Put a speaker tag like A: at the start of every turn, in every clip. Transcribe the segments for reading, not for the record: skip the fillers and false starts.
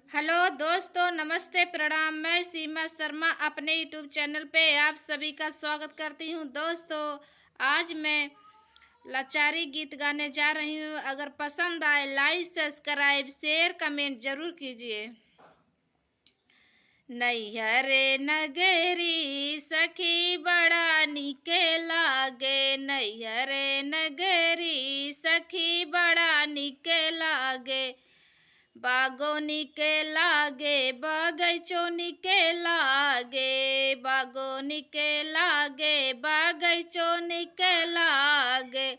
A: Hello दोस्तों, नमस्ते, प्रणाम। मैं सीमा शर्मा अपने यूट्यूब चैनल पे आप सभी का स्वागत करती हूँ। दोस्तों, आज मैं लाचारी गीत गाने जा रही हूँ। अगर पसंद आए लाइक सब्सक्राइब शेयर कमेंट जरूर कीजिए। नैहरे नगरी सखी बड़ा निके लागे, नैहरे नगरी सखी बड़ा निके लागे। बागोनी के लागे बगैचोनी के लागे, बागोनी के लागे बगैचोनी के लागे।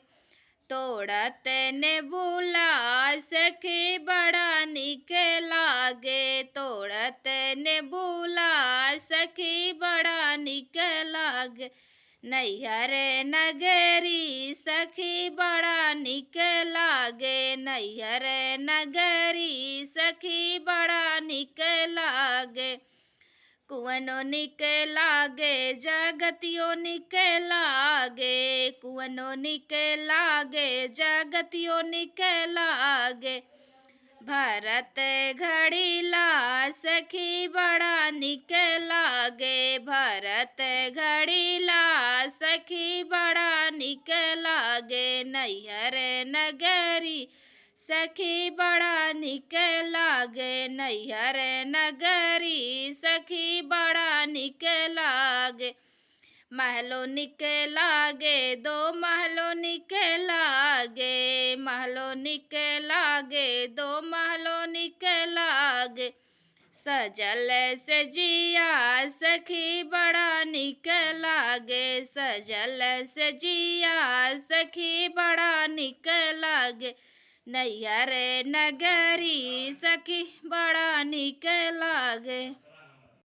A: तोड़त ने बुला सखी बड़ा निके लागे, तोड़त ने बुला सखी बड़ा निके लागे। नैहर नगरी सखी बड़ा निक लागे, नैहर नगरी सखी बड़ा निक लागे। कुवनो निक लागे जगतियो निक लागे, कुवनो निक लागे जगतियो निक लागे। भरत घड़ीला सखी बड़ा निक लागे, भरत घड़ीला सखी बड़ा निक लागे। नैहर नगरी सखी बड़ा निक लागे, नैहर नगरी सखी बड़ा निक लागे। महलो निक लागे दो महलो निक लागे, महलो निक लागे दो महलो निक लागे। सजल से जिया सखी बड़ा निक लागे, सजल से जिया सखी बड़ा निक लागे। नैहर नगरी सखी बड़ा निक लागे।